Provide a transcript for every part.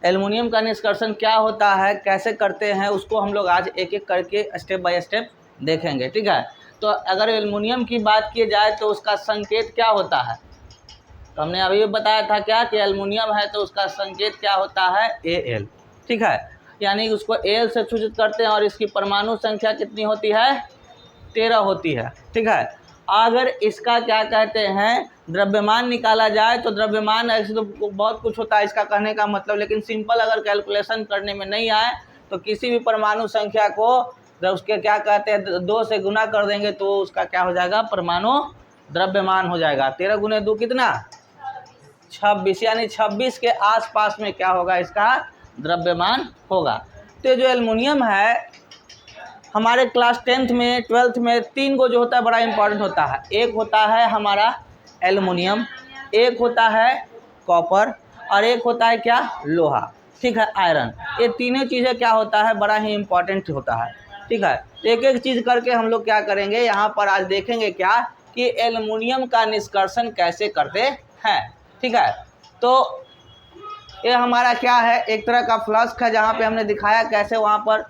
Aluminium का निष्कर्षण क्या होता है, कैसे करते हैं, उसको हम लोग आज एक एक करके स्टेप बाय स्टेप देखेंगे। ठीक है, तो अगर एल्युमिनियम की बात की जाए तो उसका संकेत क्या होता है, तो हमने अभी बताया था क्या कि एल्युमिनियम है तो उसका संकेत क्या होता है, Al। ठीक है, यानी उसको Al से सूचित करते हैं और इसकी परमाणु संख्या कितनी होती है, 13 होती है। ठीक है, अगर इसका क्या कहते हैं द्रव्यमान निकाला जाए तो द्रव्यमान ऐसे तो बहुत कुछ होता है इसका कहने का मतलब, लेकिन सिंपल अगर कैलकुलेशन करने में नहीं आए तो किसी भी परमाणु संख्या को जब उसके क्या कहते हैं 2 से गुना कर देंगे तो उसका क्या हो जाएगा, परमाणु द्रव्यमान हो जाएगा। 13 गुने 2 कितना, 26, यानी 26 के आसपास में क्या होगा, इसका द्रव्यमान होगा। तो जो एल्युमिनियम है हमारे क्लास 10th में 12th में 3 गो जो होता है बड़ा इंपॉर्टेंट होता है। एक होता है हमारा एल्युमिनियम, एक होता है कॉपर और एक होता है क्या, लोहा। ठीक है, आयरन। ये तीनों चीज़ें क्या होता है, बड़ा ही इंपॉर्टेंट होता है। ठीक है, एक एक चीज़ करके हम लोग क्या करेंगे यहाँ पर आज देखेंगे क्या कि एल्युमिनियम का निष्कर्षण कैसे करते हैं। ठीक है, तो ये हमारा क्या है, एक तरह का फ्लास्क है जहाँ पे हमने दिखाया कैसे वहाँ पर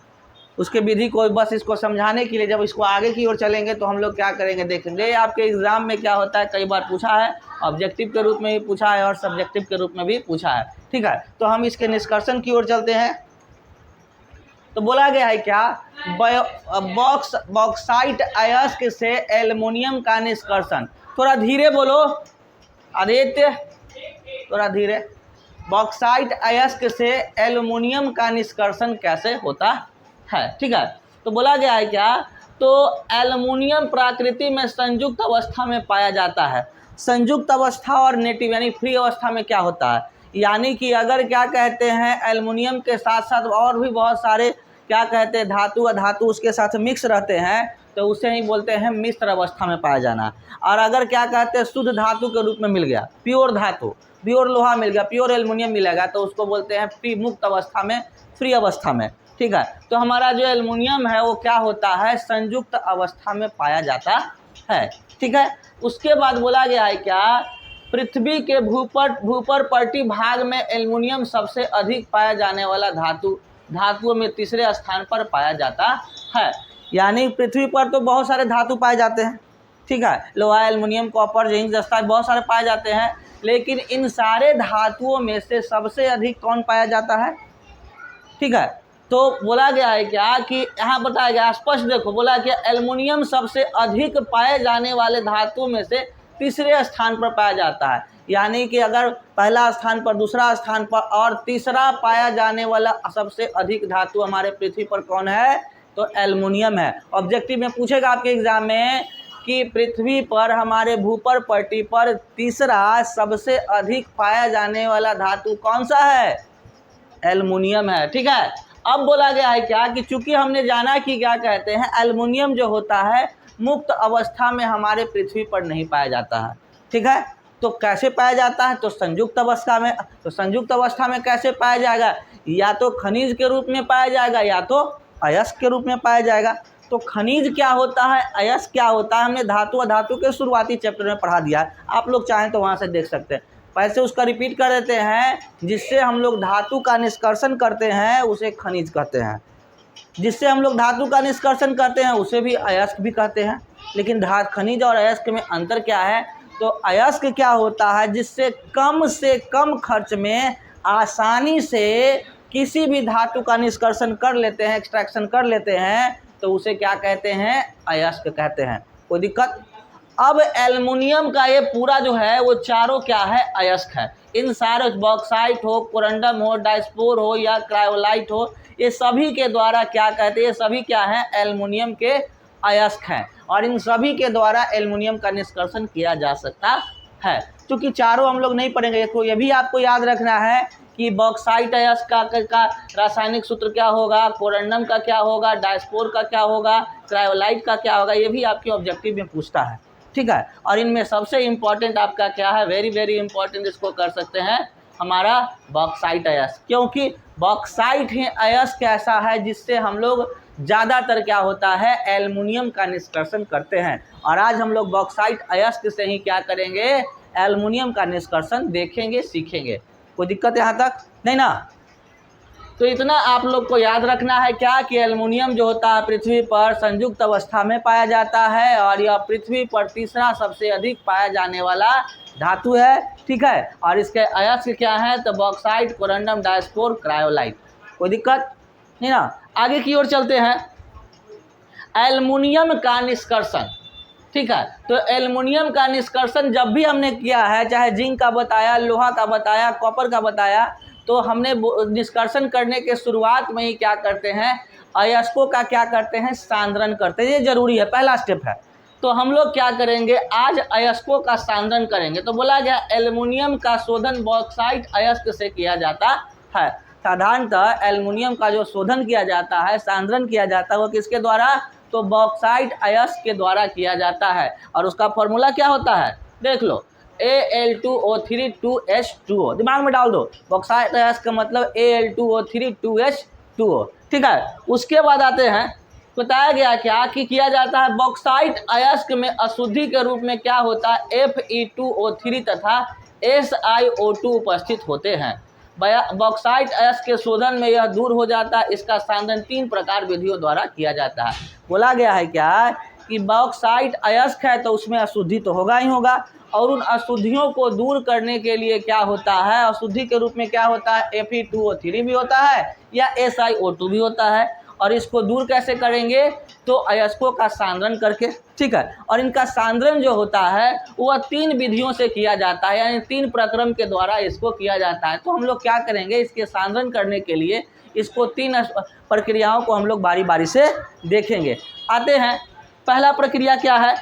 उसके विधि को, बस इसको समझाने के लिए। जब इसको आगे की ओर चलेंगे तो हम लोग क्या करेंगे देखेंगे। आपके एग्जाम में क्या होता है, कई बार पूछा है, ऑब्जेक्टिव के रूप में भी पूछा है और सब्जेक्टिव के रूप में भी पूछा है। ठीक है, तो हम इसके निष्कर्षण की ओर चलते हैं। तो बोला गया है क्या, बॉक्साइट अयस्क से एल्युमिनियम का निष्कर्षण। थोड़ा धीरे बोलो आदित्य, थोड़ा धीरे। बॉक्साइट अयस्क से एल्युमिनियम का निष्कर्षण कैसे होता है। ठीक है, तो बोला गया है क्या, तो एल्युमिनियम प्रकृति में संयुक्त अवस्था में पाया जाता है। संयुक्त अवस्था और नेटिव यानी फ्री अवस्था में क्या होता है, यानी कि अगर क्या कहते हैं एल्युमिनियम के साथ साथ और भी बहुत सारे क्या कहते हैं धातु अधातु उसके साथ मिक्स रहते हैं तो उसे ही बोलते हैं मिश्र अवस्था में पाया जाना। और अगर क्या कहते हैं शुद्ध धातु के रूप में मिल गया, प्योर धातु, प्योर लोहा मिल गया, प्योर एल्युमिनियम मिलेगा तो उसको बोलते हैं फ्री मुक्त अवस्था में, फ्री अवस्था में। ठीक है, तो हमारा जो एल्युमिनियम है वो क्या होता है, संयुक्त अवस्था में पाया जाता है। ठीक है, उसके बाद बोला गया है क्या, पृथ्वी के भूपर्पटी भाग में एल्युमिनियम सबसे अधिक पाया जाने वाला धातुओं में तीसरे स्थान पर पाया जाता है। यानी पृथ्वी पर तो बहुत सारे धातु पाए जाते हैं। ठीक है, लोहा, एल्युमिनियम, कॉपर, जिंक, जस्ता बहुत सारे पाए जाते हैं, लेकिन इन सारे धातुओं में से सबसे अधिक कौन पाया जाता है। ठीक है, तो बोला गया है क्या कि यहाँ बताया गया स्पष्ट देखो, बोला कि एल्युमिनियम सबसे अधिक पाए जाने वाले धातुओं में से तीसरे स्थान पर पाया जाता है। यानी कि अगर पहला स्थान पर, दूसरा स्थान पर और तीसरा पाया जाने वाला सबसे अधिक धातु हमारे पृथ्वी पर कौन है, तो एल्युमिनियम है। ऑब्जेक्टिव में पूछेगा आपके एग्जाम में कि पृथ्वी पर हमारे भूपर्पटी पर तीसरा सबसे अधिक पाया जाने वाला धातु कौन सा है, एल्युमिनियम है। ठीक है, अब बोला गया है क्या कि चूंकि हमने जाना कि क्या कहते हैं एल्युमिनियम जो होता है मुक्त अवस्था में हमारे पृथ्वी पर नहीं पाया जाता है। ठीक है, तो कैसे पाया जाता है, तो संयुक्त अवस्था में। तो संयुक्त अवस्था में कैसे पाया जाएगा, या तो खनिज के रूप में पाया जाएगा या तो अयस्क के रूप में पाया जाएगा। तो खनिज क्या होता है, अयस्क क्या होता है, हमने धातु अधातु के शुरुआती चैप्टर में पढ़ा दिया है, आप लोग चाहें तो वहाँ से देख सकते हैं। वैसे उसका रिपीट कर देते हैं, जिससे हम लोग धातु का निष्कर्षण करते हैं उसे खनिज कहते हैं, जिससे हम लोग धातु का निष्कर्षण करते हैं उसे भी अयस्क भी कहते हैं। लेकिन खनिज और अयस्क में अंतर क्या है, तो अयस्क क्या होता है, जिससे कम खर्च में आसानी से किसी भी धातु का निष्कर्षण कर लेते हैं, एक्सट्रैक्शन कर लेते हैं, तो उसे क्या कहते हैं, अयस्क कहते हैं। कोई दिक्कत। अब एल्युमिनियम का ये पूरा जो है वो चारों क्या है, अयस्क है। इन सारे बॉक्साइट हो, कोरंडम हो, डायस्पोर हो या क्रायोलाइट हो, ये सभी के द्वारा क्या कहते हैं, ये सभी क्या है, एल्युमिनियम के अयस्क हैं और इन सभी के द्वारा एल्युमिनियम का निष्कर्षण किया जा सकता है। क्योंकि चारों हम लोग नहीं पढ़ेंगे, तो ये भी आपको याद रखना है कि बॉक्साइट अयस्क का रासायनिक सूत्र क्या होगा, कोरंडम का क्या होगा, डायस्पोर का क्या होगा, क्रायोलाइट का क्या होगा, ये भी आपके ऑब्जेक्टिव में पूछता है। ठीक है, और इनमें सबसे इम्पॉर्टेंट आपका क्या है, वेरी वेरी इंपॉर्टेंट इसको कर सकते हैं हमारा बॉक्साइट अयस्क, क्योंकि बॉक्साइट ही अयस्क ऐसा है जिससे हम लोग ज़्यादातर क्या होता है, एल्युमिनियम का निष्कर्षण करते हैं। और आज हम लोग बॉक्साइट अयस्क से ही क्या करेंगे, एल्युमिनियम का निष्कर्षण देखेंगे, सीखेंगे। कोई दिक्कत यहाँ तक नहीं ना। तो इतना आप लोग को याद रखना है क्या कि एल्युमिनियम जो होता है पृथ्वी पर संयुक्त अवस्था में पाया जाता है और यह पृथ्वी पर तीसरा सबसे अधिक पाया जाने वाला धातु है, ठीक है। और इसके अयस्क क्या है, तो बॉक्साइट, कोरंडम, डायस्पोर, क्रायोलाइट। कोई दिक्कत नहीं ना। आगे की ओर चलते हैं। एल्युमिनियम का निष्कर्षण, ठीक है। तो एल्युमिनियम का निष्कर्षण जब भी हमने किया है, चाहे जिंक का बताया, लोहा का बताया, कॉपर का बताया, तो हमने निष्कर्षण करने के शुरुआत में ही क्या करते हैं, अयस्कों का क्या करते हैं, सांद्रण करते हैं। ये जरूरी है, पहला स्टेप है। तो हम लोग क्या करेंगे, आज अयस्कों का सांद्रण करेंगे। तो बोला गया एल्युमिनियम का शोधन बॉक्साइट अयस्क से किया जाता है। साधारणतः एल्युमिनियम का जो शोधन किया जाता है, सांद्रण किया जाता है, वो किसके द्वारा, तो बॉक्साइट अयस्क के द्वारा किया जाता है। और उसका फॉर्मूला क्या होता है, देख लो, Al2O3 2H2O, दिमाग में डाल दो। बॉक्साइट अयस्क का मतलब Al2O3 2H2O, ठीक है। उसके बाद आते हैं, बताया गया क्या कि किया जाता है बॉक्साइट अयस्क में अशुद्धि के रूप में क्या होता है, Fe2O3 तथा SiO2 उपस्थित होते हैं। बॉक्साइट अयस्क के शोधन में यह दूर हो जाता है। इसका सांद्रण 3 प्रकार विधियों द्वारा किया जाता है। बोला गया है क्या कि बॉक्साइट अयस्क है तो उसमें अशुद्धि तो होगा ही होगा, और उन अशुद्धियों को दूर करने के लिए क्या होता है, अशुद्धि के रूप में क्या होता है, Fe2O3 भी होता है या SiO2 भी होता है। और इसको दूर कैसे करेंगे, तो अयस्कों का सांद्रण करके, ठीक है। और इनका सांद्रण जो होता है वह 3 विधियों से किया जाता है, यानी 3 प्रक्रम के द्वारा इसको किया जाता है। तो हम लोग क्या करेंगे, इसके सांद्रण करने के लिए इसको 3 प्रक्रियाओं को हम लोग बारी बारी से देखेंगे। आते हैं, पहला प्रक्रिया क्या है,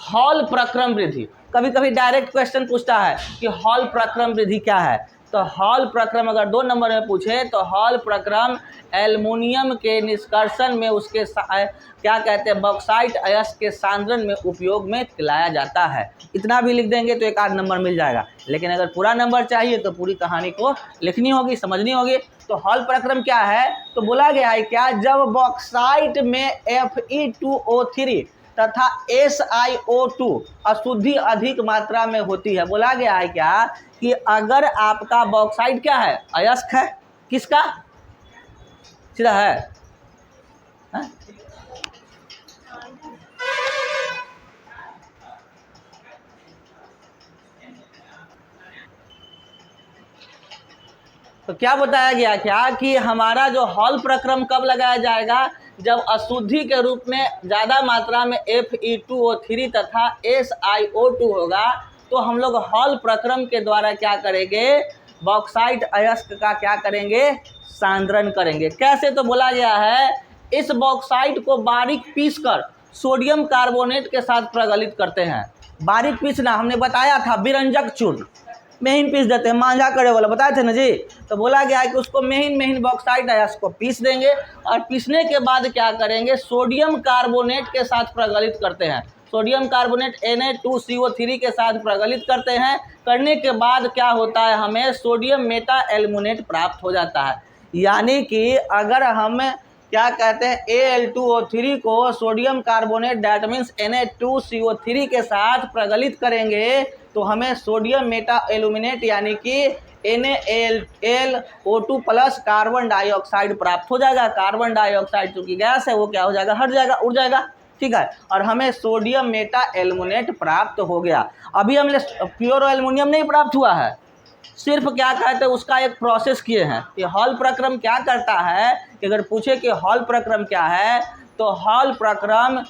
हॉल प्रक्रम वृद्धि। कभी कभी डायरेक्ट क्वेश्चन पूछता है कि हॉल प्रक्रम वृद्धि क्या है। तो हॉल प्रक्रम अगर 2 नंबर में पूछे तो हॉल प्रक्रम एल्युमिनियम के निष्कर्षण में उसके क्या कहते हैं, बॉक्साइट अयस्क के सांद्रण में उपयोग में लाया जाता है। इतना भी लिख देंगे तो 1 आध नंबर मिल जाएगा। लेकिन अगर पूरा नंबर चाहिए तो पूरी कहानी को लिखनी होगी, समझनी होगी। तो हॉल प्रक्रम क्या है, तो बोला गया है क्या, जब बॉक्साइट में Fe2O3 तथा SiO2 अशुद्धि अधिक मात्रा में होती है। बोला गया है क्या कि अगर आपका बॉक्साइट क्या है, अयस्क है, किसका, सीधा है, हा? तो क्या बताया गया क्या कि हमारा जो हॉल प्रक्रम कब लगाया जाएगा, जब अशुद्धि के रूप में ज़्यादा मात्रा में Fe2O3 तथा SiO2 होगा, तो हम लोग हॉल प्रक्रम के द्वारा क्या करेंगे, बॉक्साइट अयस्क का क्या करेंगे, सांद्रण करेंगे। कैसे, तो बोला गया है इस बॉक्साइट को बारीक पीसकर सोडियम कार्बोनेट के साथ प्रगलित करते हैं। बारीक पीसना हमने बताया था, विरंजक चूर्ण महीन पीस देते हैं, मांझा करे वाला बताए थे ना जी। तो बोला गया है कि उसको महीन महीन बॉक्साइट अयस्क को पीस देंगे और पीसने के बाद क्या करेंगे, सोडियम कार्बोनेट के साथ प्रगलित करते हैं। सोडियम कार्बोनेट Na2CO3 के साथ प्रगलित करते हैं। करने के बाद क्या होता है, हमें सोडियम मेटा एल्युमिनेट प्राप्त हो जाता है। यानी कि अगर हम क्या कहते हैं Al2O3 को sodium carbonate that means Na2CO3 के साथ प्रगलित करेंगे तो हमें सोडियम मेटा एल्युमिनेट यानी कि NaLO2 प्लस कार्बन डाइऑक्साइड प्राप्त हो जाएगा। कार्बन डाइऑक्साइड चूंकि गैस है वो क्या हो जाएगा, हट जाएगा, उड़ जाएगा, ठीक है। और हमें सोडियम मेटा एल्युमिनेट प्राप्त हो गया। अभी हमने प्योर एल्युमिनियम नहीं प्राप्त हुआ है, सिर्फ क्या कहते हैं उसका एक प्रोसेस किए हैं। कि हॉल प्रक्रम क्या करता है, कि अगर पूछे कि हॉल प्रक्रम क्या है, तो हॉल प्रक्रम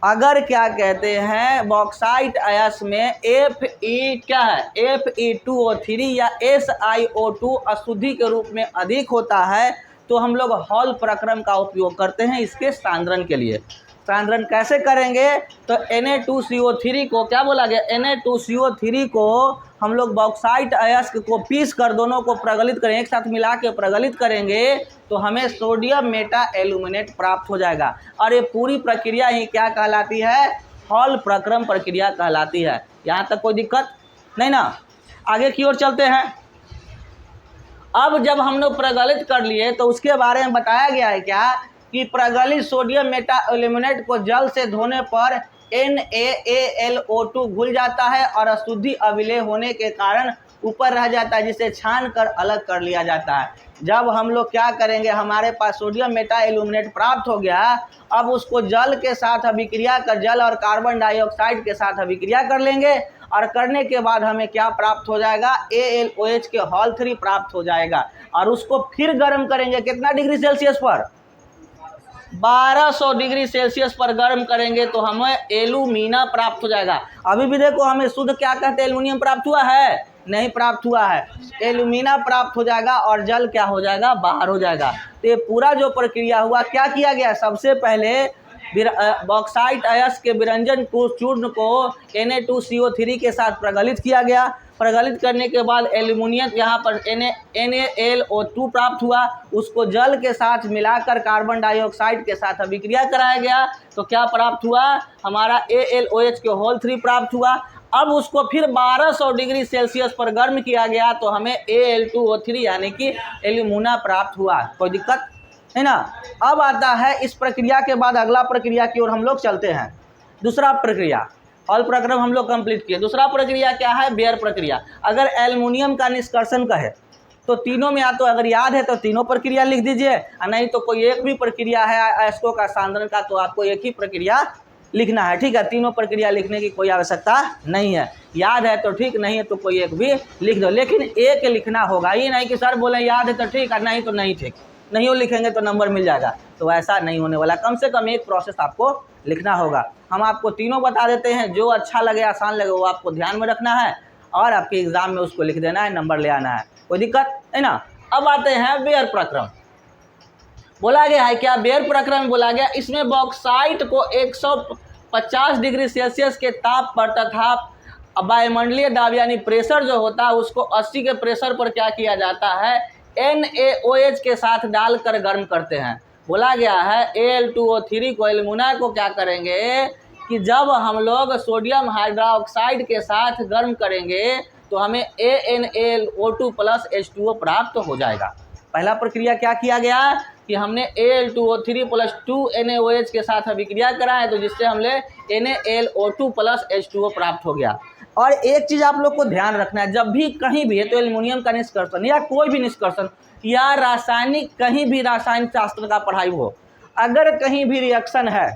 अगर क्या कहते हैं बॉक्साइट अयस्क में क्या है, Fe2O3 या SiO2 अशुद्धि के रूप में अधिक होता है, तो हम लोग हॉल प्रक्रम का उपयोग करते हैं इसके सांद्रण के लिए। सांद्रण कैसे करेंगे, तो Na2CO3 को क्या बोला गया, Na2CO3 को हम लोग बॉक्साइट अयस्क को पीस कर दोनों को प्रगलित करेंगे, एक साथ मिला के प्रगलित करेंगे तो हमें सोडियम मेटा एल्युमिनेट प्राप्त हो जाएगा। और ये पूरी प्रक्रिया ही क्या कहलाती है, हॉल प्रक्रम प्रक्रिया कहलाती है। यहाँ तक कोई दिक्कत नहीं ना। आगे की ओर चलते हैं। अब जब हम लोग प्रगलित कर लिए तो उसके बारे में बताया गया है क्या कि प्रगलित सोडियम मेटा एल्युमिनेट को जल से धोने पर NaAlO2 घुल जाता है और अशुद्धि अविलेय होने के कारण ऊपर रह जाता है, जिसे छान कर अलग कर लिया जाता है। जब हम लोग क्या करेंगे, हमारे पास सोडियम मेटा एल्यूमिनेट प्राप्त हो गया, अब उसको जल के साथ अभिक्रिया कर, जल और कार्बन डाइऑक्साइड के साथ अभिक्रिया कर लेंगे और करने के बाद हमें क्या प्राप्त हो जाएगा, AlOH के हॉल 3 प्राप्त हो जाएगा। और उसको फिर गर्म करेंगे कितना डिग्री सेल्सियस पर, 1200 डिग्री सेल्सियस पर गर्म करेंगे तो हमें एल्यूमिना प्राप्त हो जाएगा। अभी भी देखो हमें शुद्ध क्या कहते हैं, एल्युमिनियम प्राप्त हुआ है, नहीं प्राप्त हुआ है, एल्यूमिना प्राप्त हो जाएगा और जल क्या हो जाएगा, बाहर हो जाएगा। तो ये पूरा जो प्रक्रिया हुआ, क्या किया गया, सबसे पहले बॉक्साइट अयस्क के विरंजन को चूर्ण को Na2CO3 के साथ प्रगलित किया गया। प्रगलित करने के बाद एल्यूमिनियम यहाँ पर NaLO2 प्राप्त हुआ, उसको जल के साथ मिलाकर कार्बन डाइऑक्साइड के साथ अभिक्रिया कराया गया तो क्या प्राप्त हुआ, हमारा AlOH के होल 3 प्राप्त हुआ। अब उसको फिर 1200 डिग्री सेल्सियस पर गर्म किया गया तो हमें Al2O3 यानी कि एल्यूमिना प्राप्त हुआ। कोई दिक्कत है ना। अब आता है इस प्रक्रिया के बाद अगला प्रक्रिया की ओर हम लोग चलते हैं। दूसरा प्रक्रिया, हॉल प्रक्रम हम लोग कंप्लीट किए। दूसरा प्रक्रिया क्या है, बेयर प्रक्रिया। अगर एल्युमिनियम का निष्कर्षण कहे तो तीनों में, या तो अगर याद है तो तीनों प्रक्रिया लिख दीजिए, और नहीं तो कोई एक भी प्रक्रिया है अयस्कों का सांद्रण का तो आपको एक ही प्रक्रिया लिखना है। ठीक है, तीनों प्रक्रिया लिखने की कोई आवश्यकता नहीं है। याद है तो ठीक, नहीं है तो कोई एक भी लिख दो, लेकिन एक लिखना होगा। ये नहीं कि सर बोले याद है तो ठीक और नहीं तो नहीं ठीक, नहीं हो लिखेंगे तो नंबर मिल जाएगा, तो ऐसा नहीं होने वाला। कम से कम एक प्रोसेस आपको लिखना होगा। हम आपको तीनों बता देते हैं, जो अच्छा लगे आसान लगे वो आपको ध्यान में रखना है और आपके एग्जाम में उसको लिख देना है, नंबर ले आना है, कोई दिक्कत है ना। अब आते हैं बेयर प्रक्रम। बोला गया है क्या, बेयर प्रक्रम बोला गया, इसमें बॉक्साइट को 150 डिग्री सेल्सियस के ताप पर तथा वायुमंडलीय दाब यानी प्रेशर जो होता है उसको 80 के प्रेशर पर क्या किया जाता है, NaOH के साथ डालकर गर्म करते हैं। बोला गया है Al2O3 को, एल्यूमिना को क्या करेंगे कि जब हम लोग सोडियम हाइड्रोक्साइड के साथ गर्म करेंगे तो हमें AnAlO2 प्लस H2O प्राप्त हो जाएगा। पहला प्रक्रिया क्या किया गया कि हमने Al2O3 प्लस 2NaOH के साथ अभिक्रिया करा है तो जिससे हमने NaLO2 प्लस H2O प्राप्त हो गया। और एक चीज़ आप लोग को ध्यान रखना है, जब भी कहीं भी है तो एल्युमिनियम का निष्कर्षण या कोई भी निष्कर्षण या रासायनिक, कहीं भी रासायनिक शास्त्र का पढ़ाई हो, अगर कहीं भी रिएक्शन है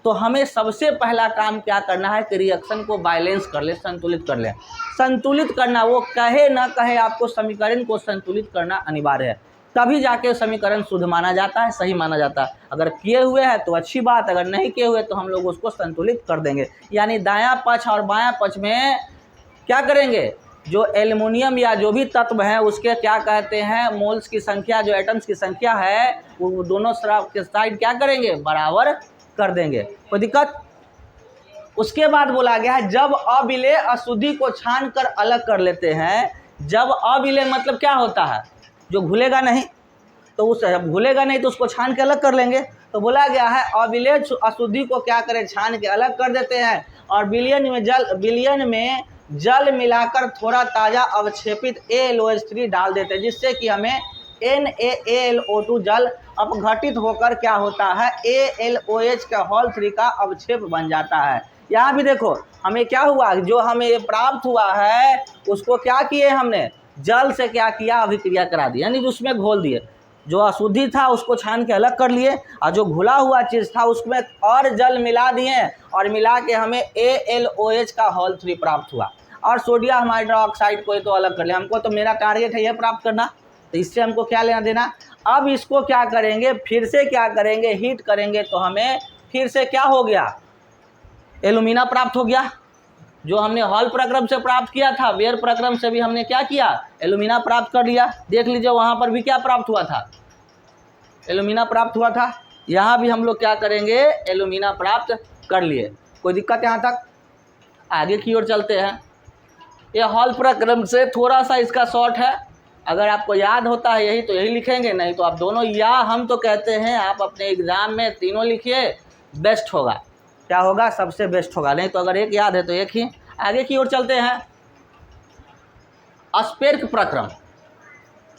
तो हमें सबसे पहला काम क्या करना है कि रिएक्शन को बैलेंस कर ले, संतुलित कर ले। संतुलित करना, वो कहे ना कहे आपको समीकरण को संतुलित करना अनिवार्य है, तभी जाके समीकरण शुद्ध माना जाता है, सही माना जाता है। अगर किए हुए हैं तो अच्छी बात, अगर नहीं किए हुए तो हम लोग उसको संतुलित कर देंगे। यानी दायां पक्ष और बायां पक्ष में क्या करेंगे, जो एल्युमिनियम या जो भी तत्व हैं उसके क्या कहते हैं, मोल्स की संख्या, जो एटम्स की संख्या है वो दोनों साइड क्या करेंगे, बराबर कर देंगे, कोई दिक्कत। उसके बाद बोला गया है जब अविलेय अशुद्धि को छान कर अलग कर लेते हैं। जब अविलेय मतलब क्या होता है, जो घुलेगा नहीं, तो उस घुलेगा नहीं तो उसको छान के अलग कर लेंगे। तो बोला गया है अविलेय अशुद्धि को क्या करें, छान के अलग कर देते हैं और विलयन में जल मिलाकर थोड़ा ताज़ा अवक्षेपित AlOH3 डाल देते हैं, जिससे कि हमें NaLO2 जल अपघटित होकर क्या होता है, AlOH का होल 3 का अवक्षेप बन जाता है। यहाँ भी देखो हमें क्या हुआ, जो हमें ये प्राप्त हुआ है उसको क्या किए हमने, जल से क्या किया, अभिक्रिया करा दी, यानी उसमें घोल दिए। जो अशुद्धि था उसको छान के अलग कर लिए और जो घुला हुआ चीज़ था उसमें और जल मिला दिए और मिला के हमें AlOH का होल 3 प्राप्त हुआ। और सोडियम हाइड्रोक्साइड को तो अलग कर लिया। हमको तो मेरा टारगेट है यह प्राप्त करना, तो इससे हमको क्या लेना देना। अब इसको क्या करेंगे, फिर से क्या करेंगे, हीट करेंगे तो हमें फिर से क्या हो गया, एल्यूमिना प्राप्त हो गया। जो हमने हॉल प्रक्रम से प्राप्त किया था, बेयर प्रक्रम से भी हमने क्या किया, एल्यूमिना प्राप्त कर लिया। देख लीजिए वहाँ पर भी क्या प्राप्त हुआ था, एल्यूमिना प्राप्त हुआ था। यहाँ भी हम लोग क्या करेंगे, एल्यूमिना प्राप्त कर लिए। कोई दिक्कत यहाँ तक, आगे की ओर चलते हैं। ये हॉल प्रक्रम से थोड़ा सा इसका शॉर्ट है, अगर आपको याद होता है यही तो यही लिखेंगे, नहीं तो आप दोनों, या हम तो कहते हैं आप अपने एग्ज़ाम में तीनों लिखिए, बेस्ट होगा। क्या होगा, सबसे बेस्ट होगा। नहीं तो अगर एक याद है तो एक ही। आगे की ओर चलते हैं। अस्पेर्क प्रक्रम,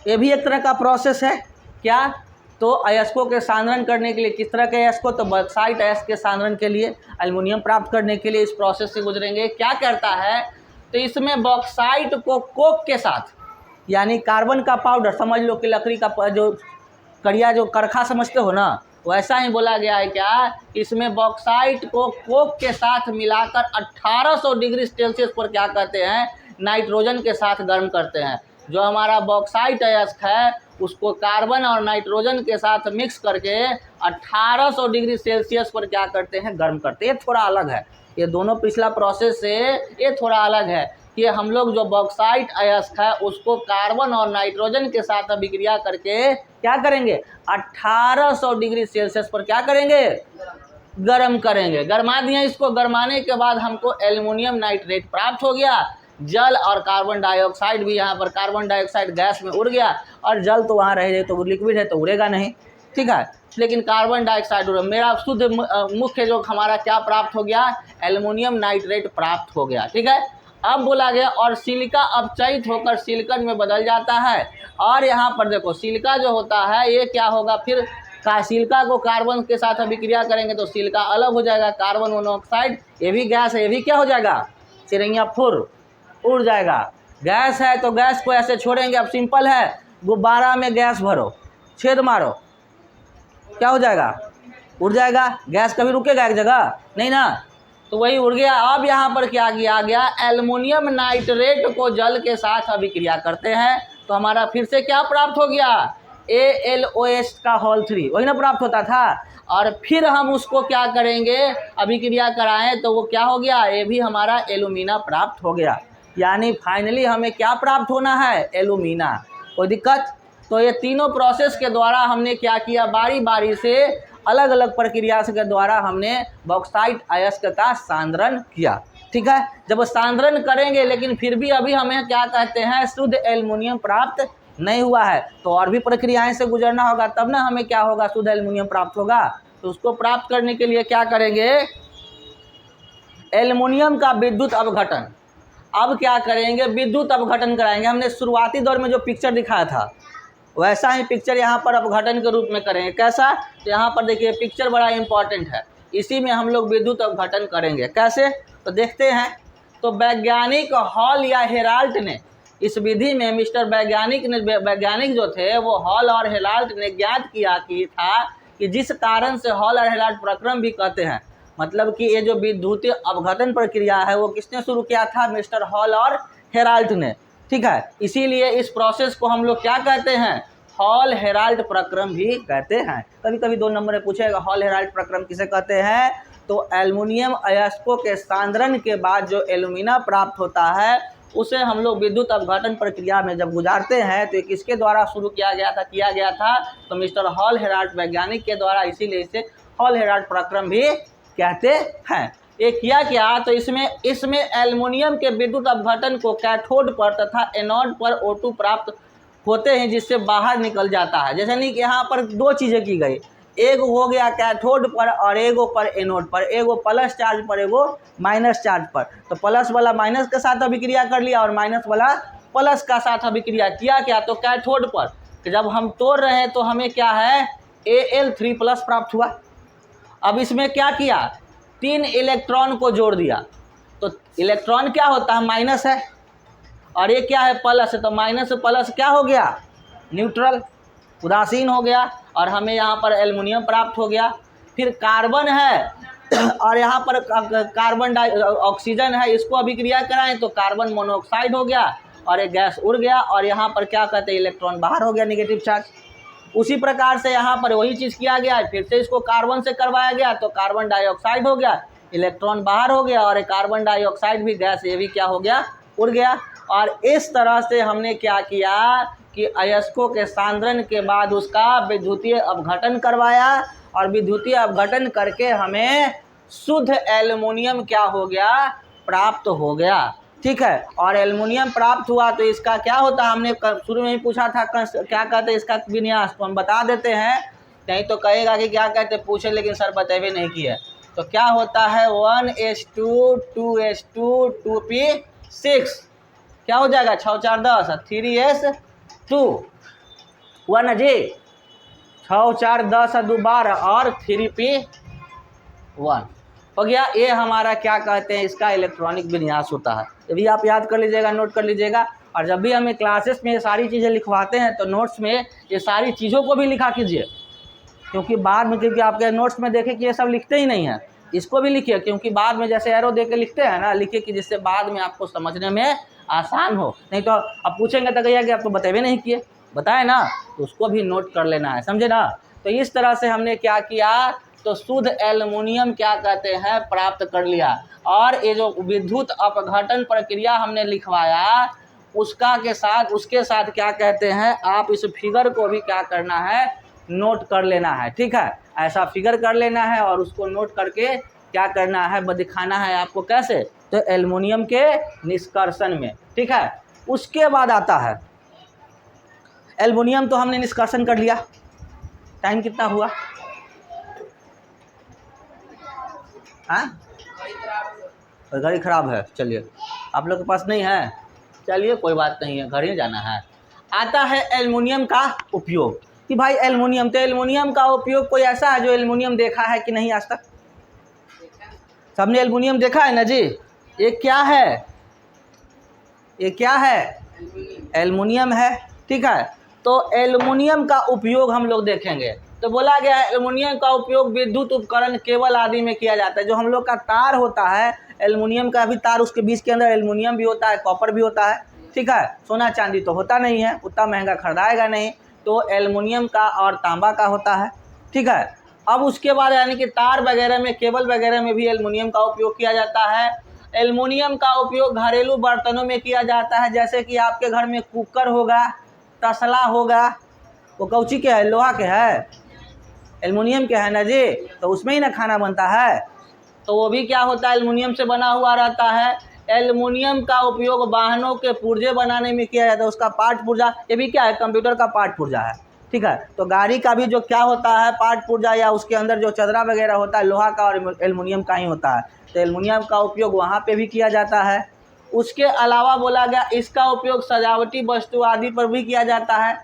ये भी एक तरह का प्रोसेस है। क्या, तो अयस्कों के सांद्रण करने के लिए, किस तरह के अयस्कों, तो बॉक्साइट अयस्क के सांद्रण के लिए, एल्युमिनियम प्राप्त करने के लिए इस प्रोसेस से गुजरेंगे। क्या करता है, तो इसमें बॉक्साइट को कोक के साथ, यानी कार्बन का पाउडर, समझ लो कि लकड़ी का जो कड़िया जो करखा समझते हो ना, वैसा ही बोला गया है क्या, इसमें बॉक्साइट को कोक के साथ मिलाकर 1800 डिग्री सेल्सियस पर क्या कहते हैं, नाइट्रोजन के साथ गर्म करते हैं। जो हमारा बॉक्साइट अयस्क है उसको कार्बन और नाइट्रोजन के साथ मिक्स करके 1800 डिग्री सेल्सियस पर क्या करते हैं, गर्म करते हैं। ये थोड़ा अलग है, ये दोनों पिछला प्रोसेस से ये थोड़ा अलग है कि हम लोग जो बॉक्साइट अयस्क है उसको कार्बन और नाइट्रोजन के साथ अभिक्रिया करके क्या करेंगे, 1800 डिग्री सेल्सियस पर क्या करेंगे, गर्म करेंगे। गरमा दिए, इसको गरमाने के बाद हमको एल्युमिनियम नाइट्रेट प्राप्त हो गया। जल और कार्बन डाइऑक्साइड भी, यहाँ पर कार्बन डाइऑक्साइड गैस में उड़ गया और जल तो वहाँ रह जाए, तो लिक्विड है तो उड़ेगा नहीं, ठीक है, लेकिन कार्बन डाइऑक्साइड उड़, मेरा शुद्ध मुख्य जो हमारा क्या प्राप्त हो गया, एल्युमिनियम नाइट्रेट प्राप्त हो गया, ठीक है। अब बोला गया और सिलिका अपचयित होकर सिलिकन में बदल जाता है। और यहाँ पर देखो सिलिका जो होता है ये क्या होगा, फिर सिलिका को कार्बन के साथ अभिक्रिया करेंगे तो सिलिका अलग हो जाएगा, कार्बन मोनोऑक्साइड, ये भी गैस है, ये भी क्या हो जाएगा, चिरैया फुर उड़ जाएगा। गैस है तो गैस को ऐसे छोड़ेंगे, अब सिंपल है, गुब्बारा में गैस भरो, छेद मारो, क्या हो जाएगा, उड़ जाएगा। गैस कभी रुकेगा एक जगह नहीं ना, तो वही उड़ गया। अब यहाँ पर क्या किया गया, एल्युमिनियम नाइट्रेट को जल के साथ अभिक्रिया करते हैं तो हमारा फिर से क्या प्राप्त हो गया, AlOH का होल 3, वही ना प्राप्त होता था। और फिर हम उसको क्या करेंगे, अभिक्रिया कराएं तो वो क्या हो गया, ये भी हमारा एल्यूमिना प्राप्त हो गया। यानी फाइनली हमें क्या प्राप्त होना है, एल्यूमिना। कोई दिक्कत, तो ये तीनों प्रोसेस के द्वारा हमने क्या किया, बारी बारी से अलग अलग प्रक्रिया के द्वारा हमने बॉक्साइट अयस्क का सांद्रण किया, ठीक है। जब सांद्रण करेंगे लेकिन फिर भी अभी हमें क्या कहते हैं, शुद्ध एल्युमिनियम प्राप्त नहीं हुआ है, तो और भी प्रक्रियाएं से गुजरना होगा तब ना हमें क्या होगा, शुद्ध एल्युमिनियम प्राप्त होगा। तो उसको प्राप्त करने के लिए क्या करेंगे, एल्युमिनियम का विद्युत अपघटन। अब क्या करेंगे, विद्युत अपघटन कराएंगे। हमने शुरुआती दौर में जो पिक्चर दिखाया था वैसा ही पिक्चर यहाँ पर अपघटन के रूप में करेंगे। कैसा, तो यहाँ पर देखिए पिक्चर बड़ा इंपॉर्टेंट है, इसी में हम लोग विद्युत अपघटन करेंगे। कैसे, तो देखते हैं। तो वैज्ञानिक हॉल या हेराल्ट ने इस विधि में, मिस्टर वैज्ञानिक जो थे वो हॉल और हेराल्ट ने ज्ञात किया कि था कि जिस कारण से हॉल और हेराल्ट प्रक्रम भी कहते हैं, मतलब कि ये जो विद्युतीय अपघटन प्रक्रिया है वो किसने शुरू किया था, मिस्टर हॉल और हेराल्ट ने, ठीक है। इसीलिए इस प्रोसेस को हम लोग क्या कहते हैं, हॉल हेराल्ट प्रक्रम भी कहते हैं। कभी कभी 2 नंबर में पूछेगा हॉल हेराल्ट प्रक्रम किसे कहते हैं, तो एल्युमिनियम अयस्कों के सांद्रण के बाद जो एल्यूमिना प्राप्त होता है उसे हम लोग विद्युत अपघटन प्रक्रिया में जब गुजारते हैं तो ये किसके द्वारा शुरू किया गया था, तो मिस्टर हॉल हेराल्ट वैज्ञानिक के द्वारा, इसीलिए इसे हॉल हेराल्ट प्रक्रम भी कहते हैं। ये किया क्या, तो इसमें एल्युमिनियम के विद्युत अपघटन को कैथोड पर तथा एनोड पर O2 प्राप्त होते हैं जिससे बाहर निकल जाता है। जैसे नहीं कि यहाँ पर 2 चीज़ें की गई, एक हो गया कैथोड पर और एगो पर एनोड पर, एगो प्लस चार्ज पर एगो माइनस चार्ज पर। तो प्लस वाला माइनस के साथ अभिक्रिया कर लिया और माइनस वाला प्लस का साथ अभिक्रिया किया क्या, तो कैथोड पर जब हम तोड़ रहे हैं तो हमें क्या है, Al3+ प्राप्त हुआ। अब इसमें क्या किया, 3 इलेक्ट्रॉन को जोड़ दिया, तो इलेक्ट्रॉन क्या होता है, माइनस है, और ये क्या है, प्लस है, तो माइनस से प्लस क्या हो गया, न्यूट्रल, उदासीन हो गया, और हमें यहाँ पर एल्युमिनियम प्राप्त हो गया। फिर कार्बन है और यहाँ पर कार्बन ऑक्सीजन है, इसको अभिक्रिया कराएं तो कार्बन मोनोऑक्साइड हो गया और एक गैस उड़ गया, और यहाँ पर क्या कहते हैं, इलेक्ट्रॉन बाहर हो गया, नेगेटिव चार्ज। उसी प्रकार से यहाँ पर वही चीज़ किया गया, फिर से इसको कार्बन से करवाया गया तो कार्बन डाइऑक्साइड हो गया, इलेक्ट्रॉन बाहर हो गया, और कार्बन डाइऑक्साइड भी गैस, ये भी क्या हो गया, उड़ गया। और इस तरह से हमने क्या किया कि अयस्कों के सांद्रण के बाद उसका विद्युतीय अपघटन करवाया, और विद्युतीय अपघटन करके हमें शुद्ध एल्युमिनियम क्या हो गया, प्राप्त हो गया, ठीक है। और एल्युमिनियम प्राप्त हुआ तो इसका क्या होता है, हमने शुरू में ही पूछा था क्या कहते हैं इसका विन्यास, तो हम बता देते हैं, नहीं तो कहेगा कि क्या कहते पूछे लेकिन सर बतेबे नहीं किए। तो क्या होता है, 1s2 2s2 2p6, क्या हो जाएगा, 6 4 10, 3s2 1 जी, 6 4 10 2 12 और 3p1, हो गया। ये हमारा क्या कहते हैं, इसका इलेक्ट्रॉनिक विन्यास होता है। ये भी आप याद कर लीजिएगा, नोट कर लीजिएगा। और जब भी हमें क्लासेस में ये सारी चीज़ें लिखवाते हैं तो नोट्स में ये सारी चीज़ों को भी लिखा कीजिए, क्योंकि बाद में, क्योंकि आपके नोट्स में देखें कि ये सब लिखते ही नहीं है, इसको भी लिखिए, क्योंकि बाद में जैसे एरो दे के लिखते हैं ना, लिखिए कि जिससे बाद में आपको समझने में आसान हो। नहीं तो अब पूछेंगे तो कहिए कि आप तो बताए नहीं किए, बताए ना, तो उसको भी नोट कर लेना है, समझे ना। तो इस तरह से हमने क्या किया, तो शुद्ध एल्युमिनियम क्या कहते हैं प्राप्त कर लिया। और ये जो विद्युत अपघटन प्रक्रिया हमने लिखवाया उसके साथ क्या कहते हैं, आप इस फिगर को भी क्या करना है, नोट कर लेना है, ठीक है। ऐसा फिगर कर लेना है और उसको नोट करके क्या करना है, दिखाना है आपको कैसे, तो एल्युमिनियम के निष्कर्षण में, ठीक है। उसके बाद आता है एल्युमिनियम, तो हमने निष्कर्षण कर लिया। टाइम कितना हुआ, हाँ, गाड़ी खराब है, चलिए आप लोग के पास नहीं है, चलिए कोई बात नहीं है, घर ही जाना है। आता है एल्युमिनियम का उपयोग, कि भाई एल्युमिनियम, तो एल्युमिनियम का उपयोग कोई ऐसा है जो एल्युमिनियम देखा है कि नहीं आज तक? सबने एल्युमिनियम देखा है ना जी। ये क्या है, ये क्या है, एल्युमिनियम है, ठीक है। तो एल्युमिनियम का उपयोग हम लोग देखेंगे। तो बोला गया है एल्युमिनियम का उपयोग विद्युत उपकरण, केबल आदि में किया जाता है। जो हम लोग का तार होता है, एल्युमिनियम का भी तार, उसके बीच के अंदर एल्युमिनियम भी होता है, कॉपर भी होता है, ठीक है। सोना चांदी तो होता नहीं है, उतना महंगा खरीदाएगा नहीं, तो एल्युमिनियम का और तांबा का होता है, ठीक है। अब उसके बाद यानी कि तार वगैरह में, केबल वगैरह में भी एल्युमिनियम का उपयोग किया जाता है। एल्युमिनियम का उपयोग घरेलू बर्तनों में किया जाता है, जैसे कि आपके घर में कुकर होगा, तसला होगा, वो कौची के है, लोहा के है, एल्युमिनियम के है ना जी, तो उसमें ही ना खाना बनता है, तो वो भी क्या होता है, एल्युमिनियम से बना हुआ रहता है। एल्युमिनियम का उपयोग वाहनों के पुर्जे बनाने में किया जाता है, उसका पार्ट पुर्जा, ये भी क्या है, कंप्यूटर का पार्ट पुर्जा है, ठीक है। तो गाड़ी का भी जो क्या होता है पार्ट पुर्जा, या उसके अंदर जो चदरा वगैरह होता है, लोहा का और एल्युमिनियम का ही होता है, तो एल्युमिनियम का उपयोग वहाँ पे भी किया जाता है। उसके अलावा बोला गया इसका उपयोग सजावटी वस्तु आदि पर भी किया जाता है,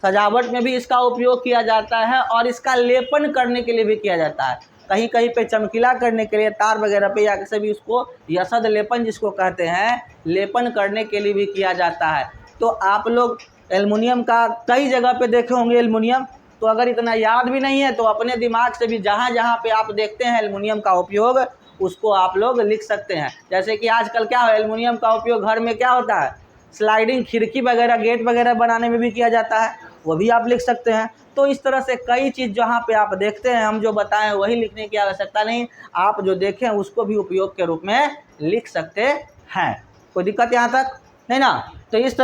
सजावट में भी इसका उपयोग किया जाता है, और इसका लेपन करने के लिए भी किया जाता है, कहीं कहीं पे चमकीला करने के लिए, तार वगैरह पे या किसी भी, उसको यसद लेपन जिसको कहते हैं, लेपन करने के लिए भी किया जाता है। तो आप लोग एल्युमिनियम का कई जगह पे देखे होंगे एल्युमिनियम, तो अगर इतना याद भी नहीं है तो अपने दिमाग से भी जहाँ जहाँ पे आप देखते हैं एल्युमिनियम का उपयोग, उसको आप लोग लिख सकते हैं। जैसे कि आजकल क्या है, एल्युमिनियम का उपयोग घर में क्या होता है, स्लाइडिंग खिड़की वगैरह, गेट वगैरह बनाने में भी किया जाता है, वो भी आप लिख सकते हैं। तो इस तरह से कई चीज़ जहाँ पे आप देखते हैं, हम जो बताएं वही लिखने की आवश्यकता नहीं, आप जो देखें उसको भी उपयोग के रूप में लिख सकते हैं। कोई दिक्कत यहाँ तक नहीं ना। तो इस तरह